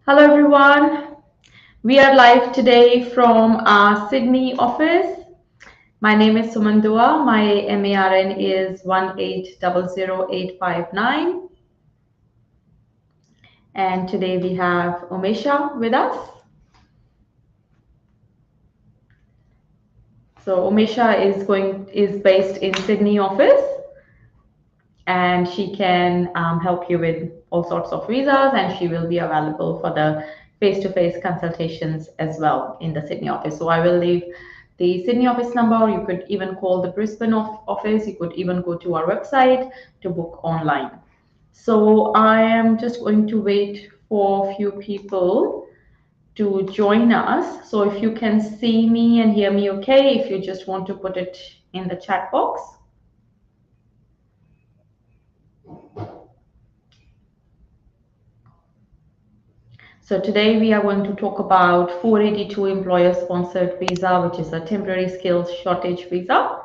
Hello everyone. We are live today from our Sydney office. My name is Suman. My MARN is 1800859. And today we have Umesha with us. So Umesha is based in Sydney office, and she can help you with all sorts of visas, and she will be available for the face-to-face consultations as well in the Sydney office. So I will leave the Sydney office number, or you could even call the Brisbane office. You could even go to our website to book online. So I am just going to wait for a few people to join us. So if you can see me and hear me okay, if you just want to put it in the chat box. So today we are going to talk about 482 employer-sponsored visa, which is a temporary skills shortage visa.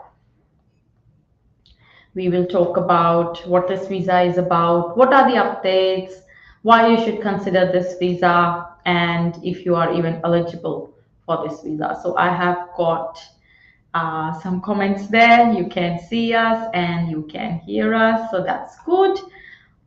We will talk about what this visa is about, what are the updates, why you should consider this visa, and if you are even eligible for this visa. So I have got some comments there. You can see us and you can hear us, so that's good.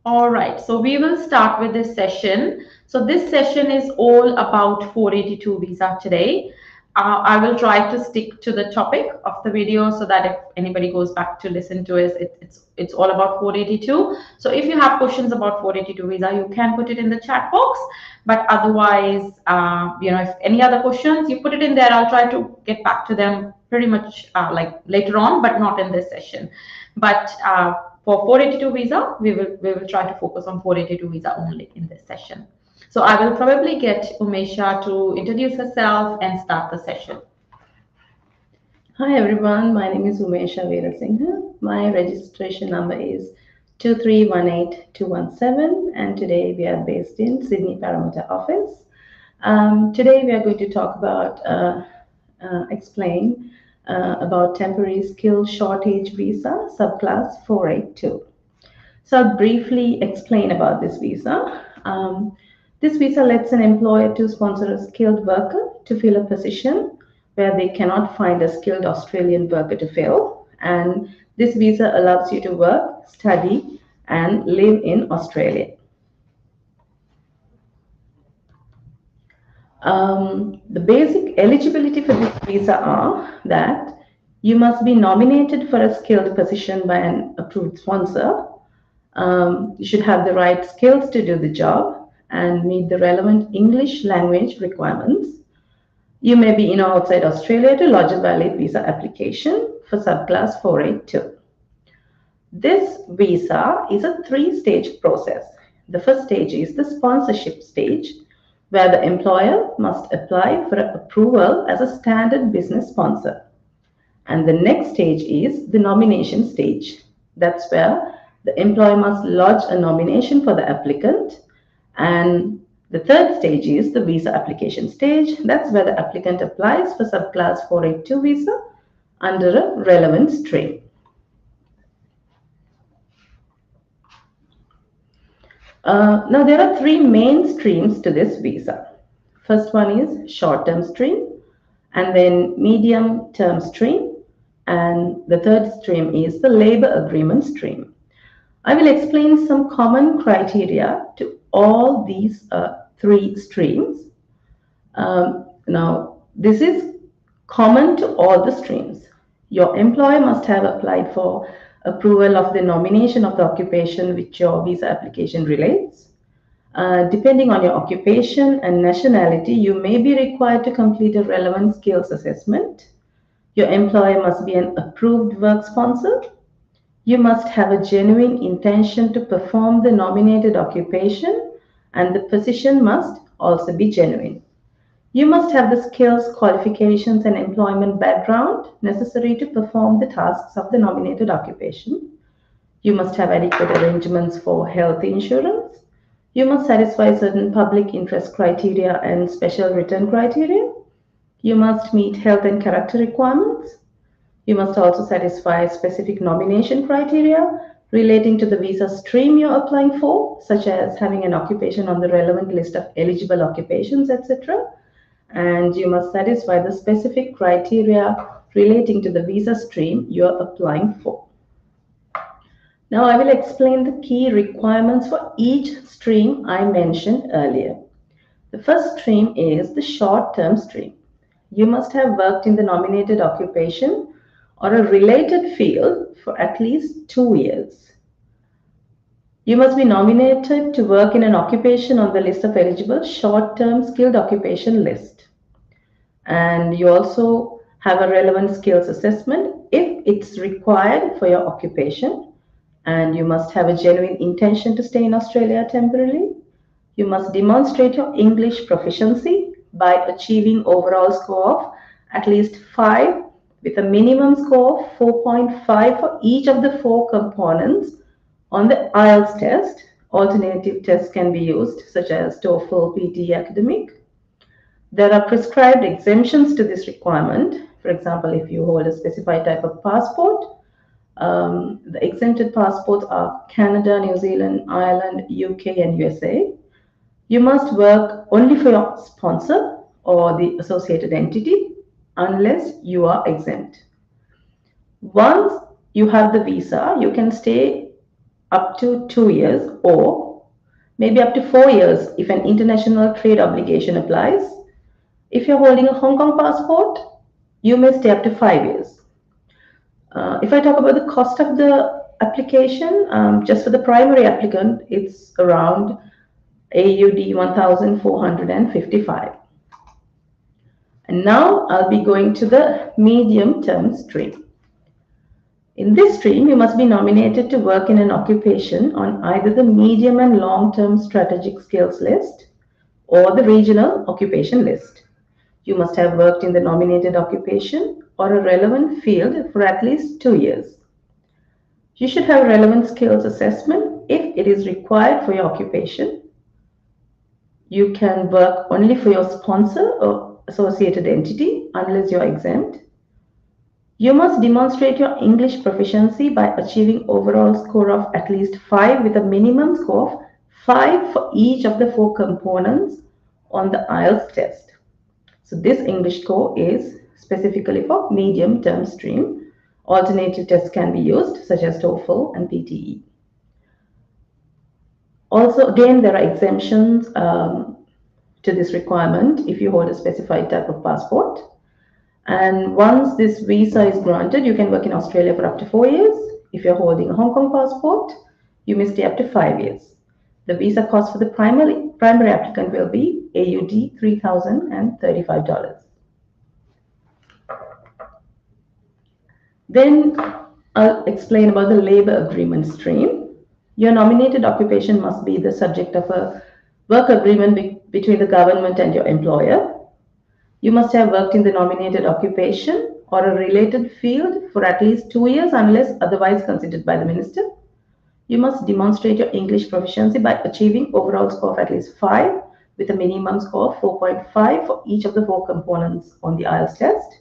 All right, so we will start with this session. So this session is all about 482 visa today. I will try to stick to the topic of the video so that if anybody goes back to listen to it, it's all about 482. So if you have questions about 482 visa, you can put it in the chat box. But otherwise, if any other questions, you put it in there. I'll try to get back to them pretty much like later on, but not in this session. But for 482 visa, we will try to focus on 482 visa only in this session. So I will probably get Umesha to introduce herself and start the session. Hi everyone, my name is Umesha 𝐻𝐻. My registration number is 2318217, and today we are based in Sydney Parramatta office. Today we are going to talk about explain about temporary skill shortage visa subclass 482. So I'll briefly explain about this visa. This visa lets an employer to sponsor a skilled worker to fill a position where they cannot find a skilled Australian worker to fill. And this visa allows you to work, study, and live in Australia. The basic eligibility for this visa are that you must be nominated for a skilled position by an approved sponsor. You should have the right skills to do the job and meet the relevant English language requirements. You may be in or outside Australia to lodge a valid visa application for subclass 482. This visa is a three-stage process. The first stage is the sponsorship stage, where the employer must apply for approval as a standard business sponsor. And the next stage is the nomination stage. That's where the employer must lodge a nomination for the applicant. And the third stage is the visa application stage. That's where the applicant applies for subclass 482 visa under a relevant stream. Now there are three main streams to this visa. First one is short-term stream, and then medium-term stream, and the third stream is the labor agreement stream. I will explain some common criteria to all these three streams. Now, this is common to all the streams. Your employer must have applied for approval of the nomination of the occupation which your visa application relates. Depending on your occupation and nationality, you may be required to complete a relevant skills assessment. Your employer must be an approved work sponsor. You must have a genuine intention to perform the nominated occupation, and the position must also be genuine. You must have the skills, qualifications, and employment background necessary to perform the tasks of the nominated occupation. You must have adequate arrangements for health insurance. You must satisfy certain public interest criteria and special return criteria. You must meet health and character requirements. You must also satisfy specific nomination criteria relating to the visa stream you're applying for, such as having an occupation on the relevant list of eligible occupations, etc. And you must satisfy the specific criteria relating to the visa stream you're applying for. Now I will explain the key requirements for each stream I mentioned earlier. The first stream is the short-term stream. You must have worked in the nominated occupation or a related field for at least 2 years. You must be nominated to work in an occupation on the list of eligible short-term skilled occupation list. And you also have a relevant skills assessment if it's required for your occupation. And you must have a genuine intention to stay in Australia temporarily. You must demonstrate your English proficiency by achieving overall score of at least 5 with a minimum score of 4.5 for each of the 4 components on the IELTS test. Alternative tests can be used such as TOEFL, PT, academic. There are prescribed exemptions to this requirement. For example, if you hold a specified type of passport, the exempted passports are Canada, New Zealand, Ireland, UK, and USA. You must work only for your sponsor or the associated entity unless you are exempt. Once you have the visa, you can stay up to 2 years or maybe up to 4 years if an international trade obligation applies. If you're holding a Hong Kong passport, you may stay up to 5 years. If I talk about the cost of the application, just for the primary applicant, it's around AUD 1,455. And now I'll be going to the medium-term stream. In this stream, you must be nominated to work in an occupation on either the medium and long-term strategic skills list or the regional occupation list. You must have worked in the nominated occupation or a relevant field for at least 2 years. You should have relevant skills assessment if it is required for your occupation. You can work only for your sponsor or associated entity unless you're exempt. You must demonstrate your English proficiency by achieving overall score of at least 5 with a minimum score of 5 for each of the 4 components on the IELTS test. So this English score is specifically for medium-term stream. Alternative tests can be used, such as TOEFL and PTE. Also, again, there are exemptions to this requirement if you hold a specified type of passport. And once this visa is granted, you can work in Australia for up to 4 years. If you're holding a Hong Kong passport, you may stay up to 5 years. The visa cost for the primary applicant will be AUD $3,035. Then I'll explain about the labor agreement stream. Your nominated occupation must be the subject of a work agreement between the government and your employer. You must have worked in the nominated occupation or a related field for at least 2 years unless otherwise considered by the minister. You must demonstrate your English proficiency by achieving overall score of at least 5 with a minimum score of 4.5 for each of the 4 components on the IELTS test,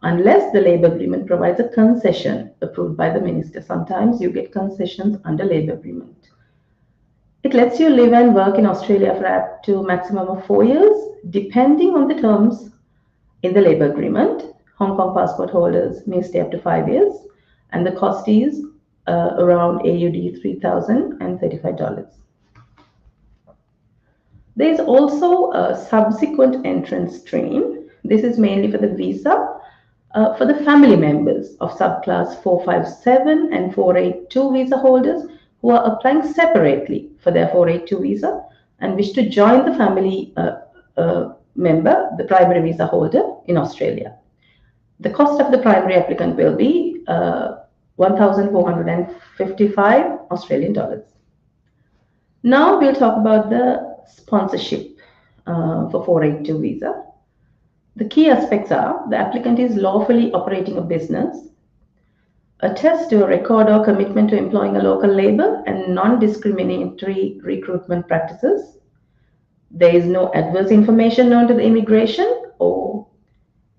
unless the labor agreement provides a concession approved by the minister. Sometimes you get concessions under labor agreement. It lets you live and work in Australia for up to a maximum of 4 years, depending on the terms in the labor agreement. Hong Kong passport holders may stay up to 5 years, and the cost is around AUD $3,035. There is also a subsequent entrance stream. This is mainly for the visa for the family members of subclass 457 and 482 visa holders who are applying separately for their 482 visa and wish to join the family member, the primary visa holder in Australia. The cost of the primary applicant will be 1,455 Australian dollars. Now we'll talk about the sponsorship for 482 visa. The key aspects are the applicant is lawfully operating a business, attest to a record or commitment to employing a local labor and non-discriminatory recruitment practices. There is no adverse information known to the immigration, or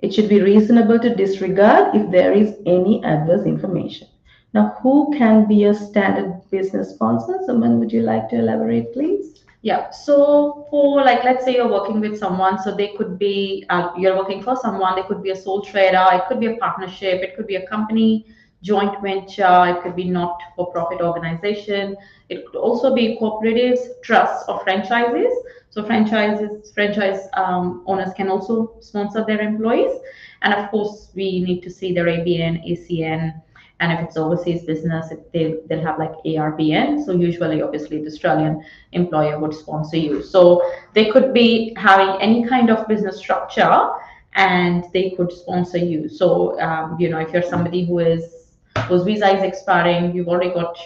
it should be reasonable to disregard if there is any adverse information. Now, who can be a standard business sponsor? Suman, would you like to elaborate, please? Yeah, so for like, let's say you're working with someone, so they could be, you're working for someone, they could be a sole trader, it could be a partnership, it could be a company, joint venture, it could be not for profit organization, it could also be cooperatives, trusts, or franchises. So franchise owners can also sponsor their employees. And of course, we need to see their ABN, ACN, and if it's overseas business, they'll have like ARBN. So usually, obviously, the Australian employer would sponsor you. So they could be having any kind of business structure, and they could sponsor you. So if you're somebody whose visa is expiring, you've already got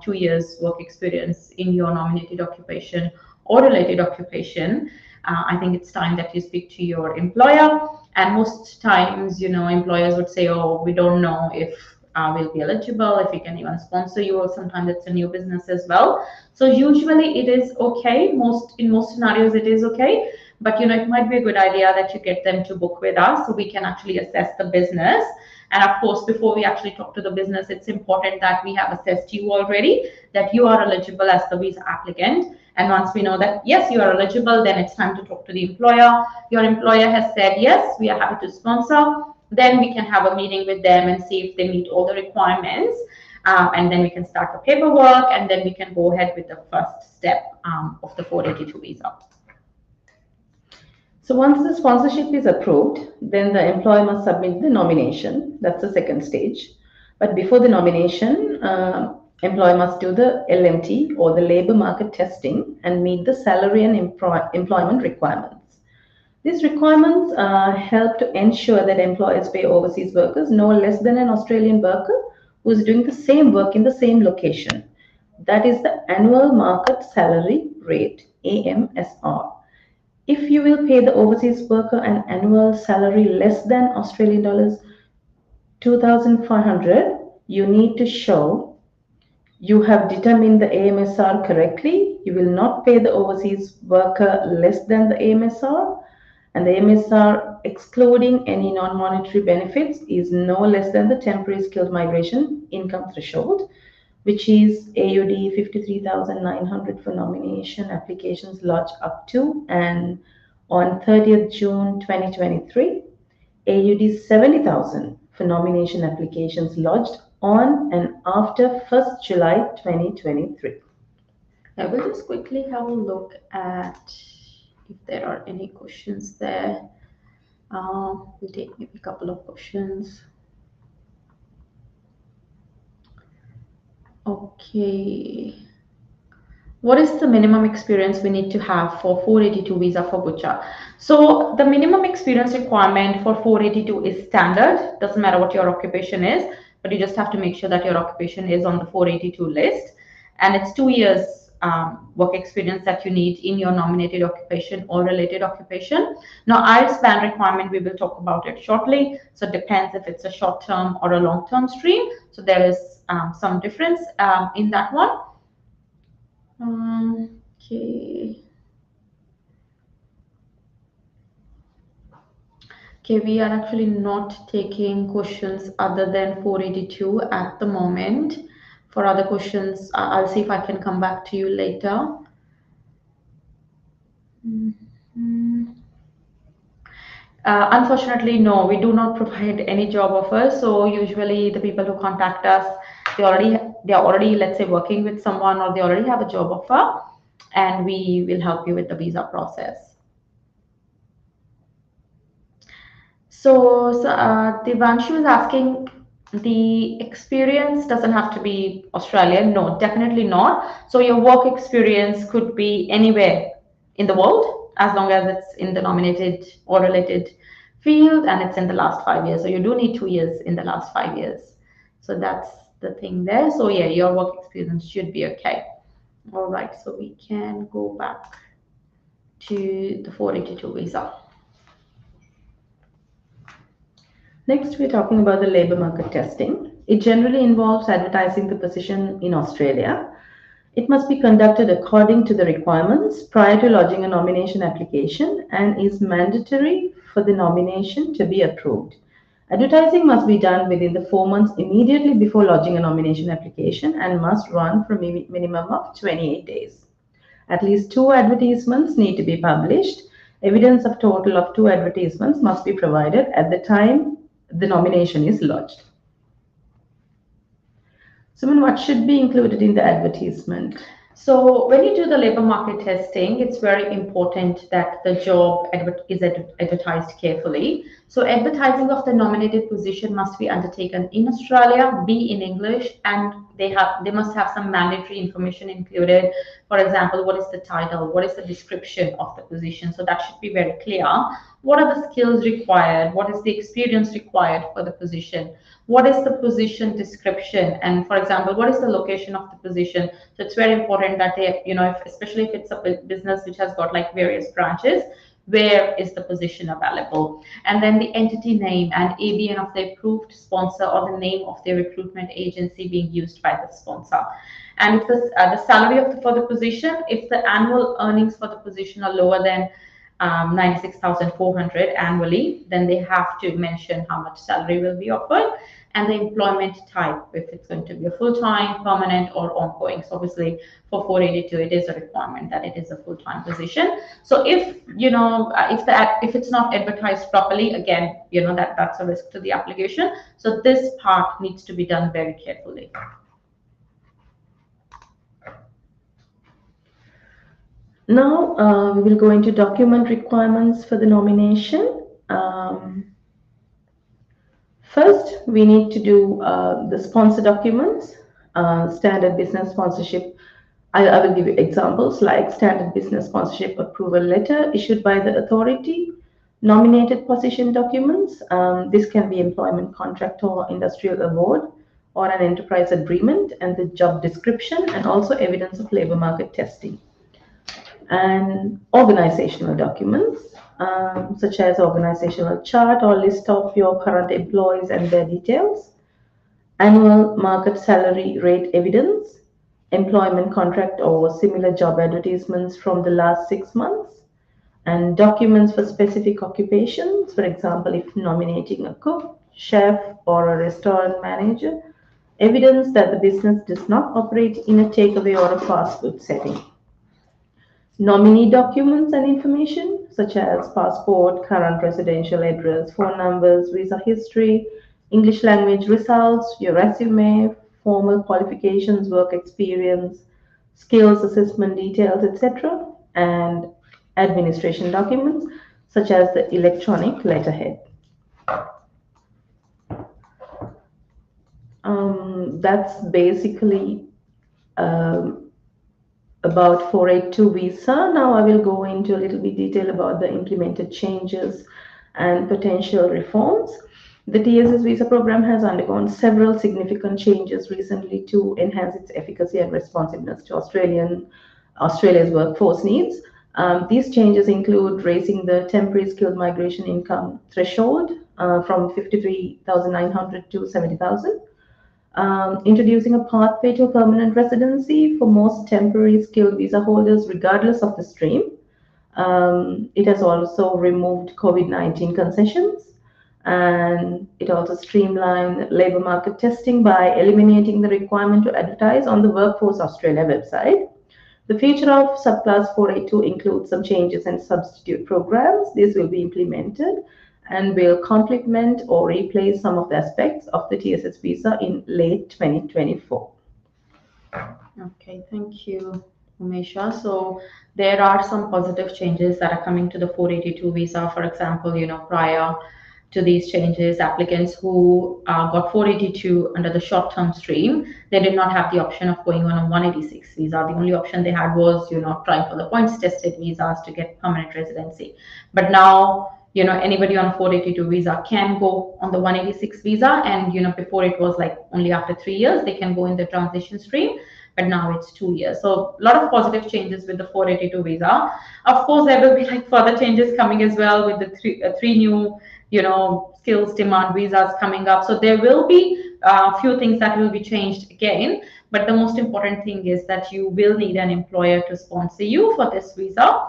2 years work experience in your nominated occupation or related occupation. I think it's time that you speak to your employer. And most times, employers would say, "Oh, we don't know if will be eligible, if we can even sponsor you," or sometimes it's a new business as well. So usually it is okay. In most scenarios it is okay, but it might be a good idea that you get them to book with us so we can actually assess the business. And of course, before we actually talk to the business, it's important that we have assessed you already, that you are eligible as the visa applicant. And once we know that, yes, you are eligible, then it's time to talk to the employer. Your employer has said, yes, we are happy to sponsor. Then we can have a meeting with them and see if they meet all the requirements. And then we can start the paperwork, and then we can go ahead with the first step of the 482 visa. So once the sponsorship is approved, then the employer must submit the nomination. That's the second stage. But before the nomination, employer must do the LMT, or the labor market testing, and meet the salary and employment requirements. These requirements help to ensure that employers pay overseas workers no less than an Australian worker who is doing the same work in the same location. That is the annual market salary rate, AMSR. If you will pay the overseas worker an annual salary less than Australian dollars 2,500, you need to show you have determined the AMSR correctly. You will not pay the overseas worker less than the AMSR, and the AMSR, excluding any non-monetary benefits, is no less than the temporary skilled migration income threshold, which is AUD 53,900 for nomination applications lodged up to and on 30th June 2023, AUD 70,000 for nomination applications lodged on and after 1st July 2023. I will just quickly have a look at if there are any questions there. We'll take maybe a couple of questions. Okay. What is the minimum experience we need to have for 482 visa for butcher? So the minimum experience requirement for 482 is standard. Doesn't matter what your occupation is, but you just have to make sure that your occupation is on the 482 list. And it's 2 years work experience that you need in your nominated occupation or related occupation. Now, IELTS band requirement, we will talk about it shortly. So it depends if it's a short-term or a long-term stream. So there is some difference in that one. Okay. Okay, we are actually not taking questions other than 482 at the moment. For other questions, I'll see if I can come back to you later. Unfortunately, no, we do not provide any job offers. So usually the people who contact us, they are already, let's say, working with someone, or they already have a job offer, and we will help you with the visa process. So Devanshu is asking, the experience doesn't have to be Australian. No, definitely not. So your work experience could be anywhere in the world, as long as it's in the nominated or related field and it's in the last 5 years. So you do need 2 years in the last 5 years. So that's the thing there. So yeah, your work experience should be okay. All right, so we can go back to the 482 visa. Next, we're talking about the labor market testing. It generally involves advertising the position in Australia. It must be conducted according to the requirements prior to lodging a nomination application and is mandatory for the nomination to be approved. Advertising must be done within the 4 months immediately before lodging a nomination application and must run for a minimum of 28 days. At least 2 advertisements need to be published. Evidence of total of 2 advertisements must be provided at the time the nomination is lodged. Suman, what should be included in the advertisement? So when you do the labor market testing, it's very important that the job is advertised carefully. So advertising of the nominated position must be undertaken in Australia, be in English, and they must have some mandatory information included. For example, what is the title? What is the description of the position? So that should be very clear. What are the skills required? What is the experience required for the position? What is the position description? And for example, what is the location of the position? So it's very important that they, especially if it's a business which has got like various branches, where is the position available? And then the entity name and ABN of the approved sponsor or the name of the recruitment agency being used by the sponsor. And if the salary for the position, if the annual earnings for the position are lower than 96,400 annually, then they have to mention how much salary will be offered, and the employment type, if it's going to be a full-time, permanent, or ongoing. So obviously for 482, it is a requirement that it is a full-time position. So if if it's not advertised properly, again, that's a risk to the application. So this part needs to be done very carefully. Now we will go into document requirements for the nomination. First, we need to do the sponsor documents, standard business sponsorship. I will give you examples like standard business sponsorship approval letter issued by the authority, nominated position documents. This can be employment contract or industrial award or an enterprise agreement, and the job description, and also evidence of labor market testing. And organizational documents, such as organizational chart or list of your current employees and their details, annual market salary rate evidence, employment contract or similar job advertisements from the last 6 months, and documents for specific occupations. For example, if nominating a cook, chef, or a restaurant manager, evidence that the business does not operate in a takeaway or a fast food setting. Nominee documents and information such as passport, current residential address, phone numbers, visa history, English language results, your resume, formal qualifications, work experience, skills assessment details, etc. And administration documents such as the electronic letterhead. That's basically about 482 visa. Now I will go into a little bit detail about the implemented changes and potential reforms. The TSS visa program has undergone several significant changes recently to enhance its efficacy and responsiveness to Australia's workforce needs. These changes include raising the temporary skilled migration income threshold from 53,900 to 70,000. Introducing a pathway to a permanent residency for most temporary skilled visa holders, regardless of the stream. It has also removed COVID-19 concessions, and it also streamlined labor market testing by eliminating the requirement to advertise on the Workforce Australia website. The future of subclass 482 includes some changes and substitute programs. These will be implemented and will complement or replace some of the aspects of the TSS visa in late 2024. Okay, thank you, Umesha. So there are some positive changes that are coming to the 482 visa. For example, prior to these changes, applicants who got 482 under the short-term stream, they did not have the option of going on a 186 visa. The only option they had was, trying for the points-tested visas to get permanent residency. But now, anybody on a 482 visa can go on the 186 visa, and before it was like only after 3 years they can go in the transition stream, but now it's 2 years. So a lot of positive changes with the 482 visa. Of course, there will be like further changes coming as well with the three new skills demand visas coming up. So there will be a few things that will be changed again, but the most important thing is that you will need an employer to sponsor you for this visa.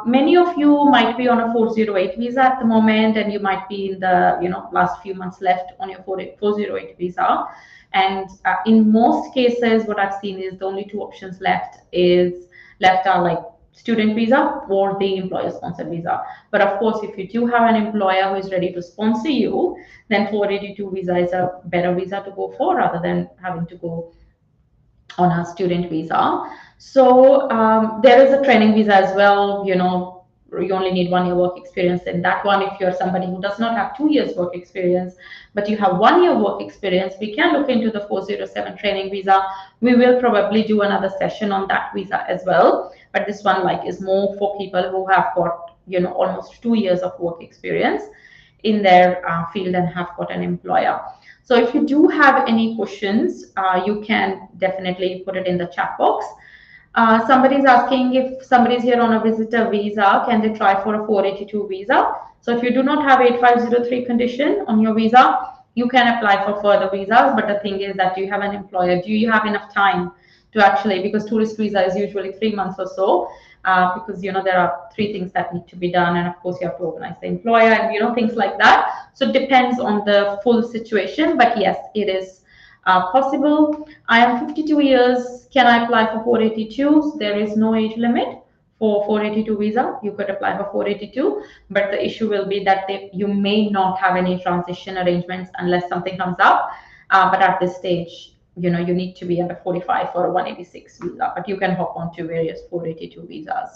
Many of you might be on a 408 visa at the moment, and you might be in the last few months left on your 408 visa. And in most cases, what I've seen is the only two options left are like student visa or the employer sponsored visa. But of course, if you do have an employer who is ready to sponsor you, then 482 visa is a better visa to go for rather than having to go on a student visa. So there is a training visa as well. You only need 1 year work experience in that one. If you're somebody who does not have 2 years work experience, but you have 1 year work experience, we can look into the 407 training visa. We will probably do another session on that visa as well. But this one is more for people who have got almost 2 years of work experience in their field and have got an employer. So if you do have any questions, you can definitely put it in the chat box. Somebody is asking if somebody is here on a visitor visa, can they try for a 482 visa? So if you do not have 8503 condition on your visa, you can apply for further visas. But the thing is that you have an employer. Do you have enough time to actually, because tourist visa is usually 3 months or so, because there are 3 things that need to be done, and of course you have to organize the employer and things like that. So it depends on the full situation, but yes, it is possible. I am 52 years. Can I apply for 482? There is no age limit for 482 visa. You could apply for 482, but the issue will be that you may not have any transition arrangements unless something comes up. But at this stage, you need to be under 45 for a 186 visa, but you can hop on to various 482 visas.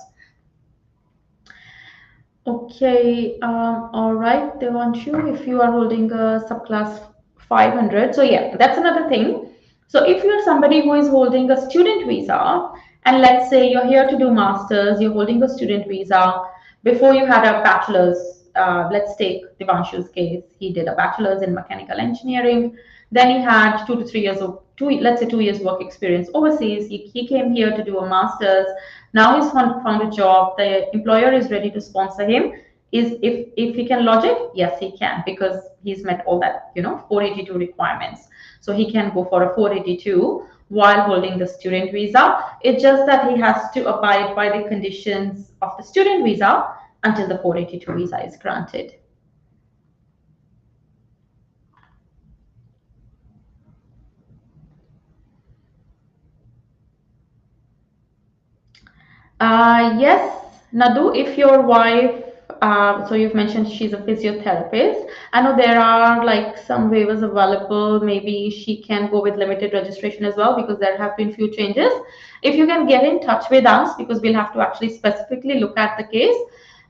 Okay, all right, Devanshu, if you are holding a subclass 500, so yeah, that's another thing. So if you're somebody who is holding a student visa, and let's say you're here to do masters, you're holding a student visa, before you had a bachelor's, let's take Devanshu's case, he did a bachelor's in mechanical engineering, then he had 2 to 3 years of, let's say 2 years work experience overseas, he came here to do a master's, now he's found a job, the employer is ready to sponsor him. If he can lodge it, yes, he can, because he's met all that 482 requirements. So he can go for a 482 while holding the student visa. It's just that he has to abide by the conditions of the student visa until the 482 visa is granted. Yes, Nadu, if your wife, so you've mentioned she's a physiotherapist. I know there are some waivers available. Maybe she can go with limited registration as well, because there have been few changes. If you can get in touch with us, because we'll have to actually specifically look at the case.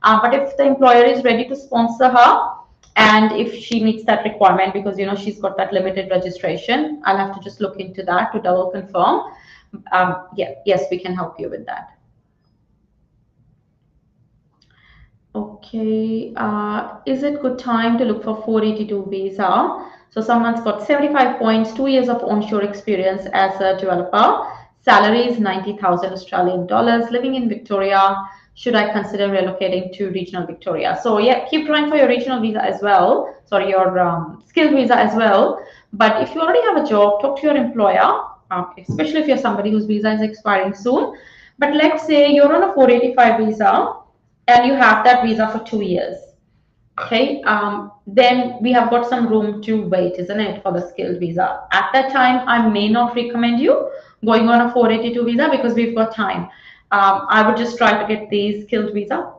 But if the employer is ready to sponsor her, and if she meets that requirement, because she's got that limited registration, I'll have to just look into that to double confirm. Yeah, yes, we can help you with that. Okay, is it good time to look for 482 visa? So someone's got 75 points, 2 years of onshore experience as a developer. Salary is 90,000 Australian dollars, living in Victoria. Should I consider relocating to regional Victoria? So yeah, keep trying for your regional visa as well. Sorry, your skilled visa as well. But if you already have a job, talk to your employer, especially if you're somebody whose visa is expiring soon. But let's say you're on a 485 visa, and you have that visa for 2 years, okay, then we have got some room to wait, isn't it, for the skilled visa. At that time, I may not recommend you going on a 482 visa, because we've got time. I would just try to get the skilled visa,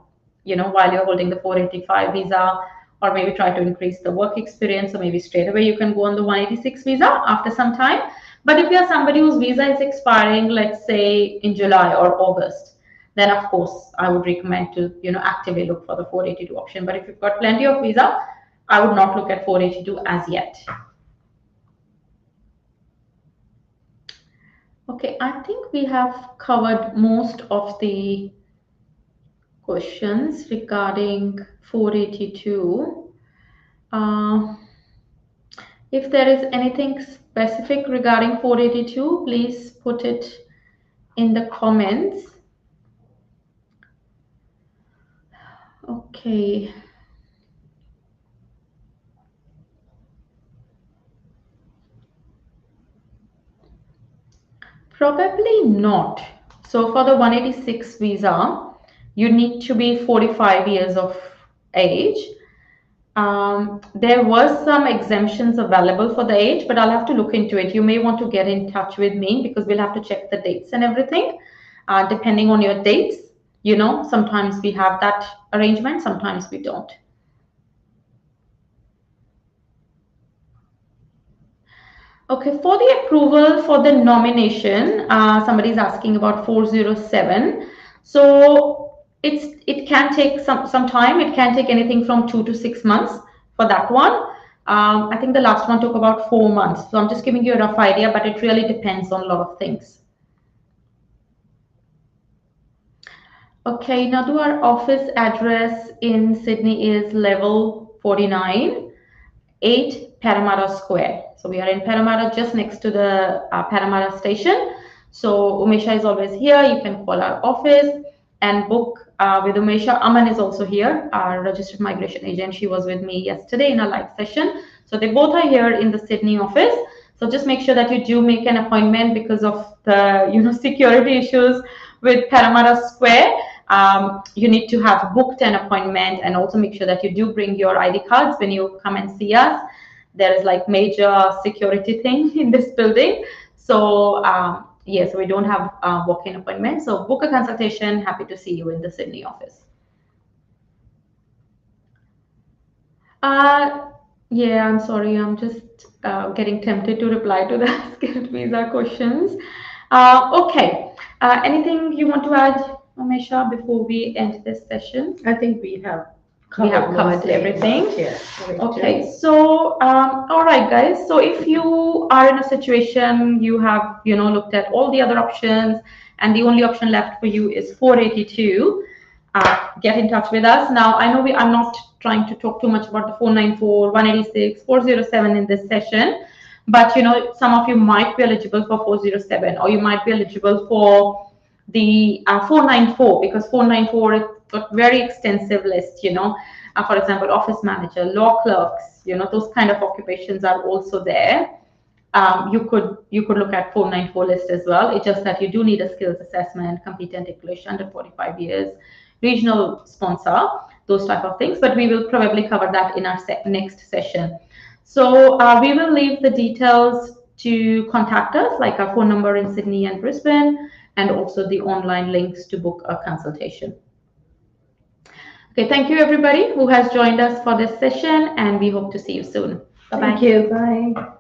while you're holding the 485 visa, or maybe try to increase the work experience, or maybe straight away you can go on the 186 visa after some time. But if you're somebody whose visa is expiring, let's say in July or August, then of course I would recommend to actively look for the 482 option. But if you've got plenty of visa, I would not look at 482 as yet. Okay, I think we have covered most of the questions regarding 482. If there is anything specific regarding 482, please put it in the comments. Okay. Probably not. So for the 186 visa, You need to be 45 years of age. There was some exemptions available for the age, but I'll have to look into it. You may want to get in touch with me because we'll have to check the dates and everything. Depending on your dates, sometimes we have that arrangement, sometimes we don't. Okay, for the approval for the nomination, somebody is asking about 407. So it can take some time. It can take anything from 2 to 6 months for that one. I think the last one took about 4 months. So I'm just giving you a rough idea, but it really depends on a lot of things. Okay, now our office address in Sydney is level 49, 8 Parramatta Square. So we are in Parramatta, just next to the Parramatta station. So Umesha is always here. You can call our office and book with Umesha. Aman is also here, our registered migration agent. She was with me yesterday in a live session. So they both are here in the Sydney office. So just make sure that you do make an appointment because of the security issues with Parramatta Square. You need to have booked an appointment, and also make sure that you do bring your ID cards when you come and see us. There is like major security thing in this building. So yes, we don't have walk-in appointments. So book a consultation. Happy to see you in the Sydney office. Yeah, I'm sorry. I'm just getting tempted to reply to the skilled visa questions. Okay. Anything you want to add, Umesha, before we end this session? I think we have covered everything. Yes. Okay, so all right, guys. So if you are in a situation, you have looked at all the other options, and the only option left for you is 482. Get in touch with us. Now, I know I'm not trying to talk too much about the 494, 186, 407 in this session, but some of you might be eligible for 407, or you might be eligible for the 494, because 494 is got very extensive list. For example, office manager, law clerks, those kind of occupations are also there. You could look at 494 list as well. It's just that you do need a skills assessment, competent English, under 45 years, regional sponsor, those type of things. But we will probably cover that in our next session. So we will leave the details to contact us, like our phone number in Sydney and Brisbane, and also the online links to book a consultation. Okay, thank you everybody who has joined us for this session, and we hope to see you soon. Bye-bye. Thank you. Bye.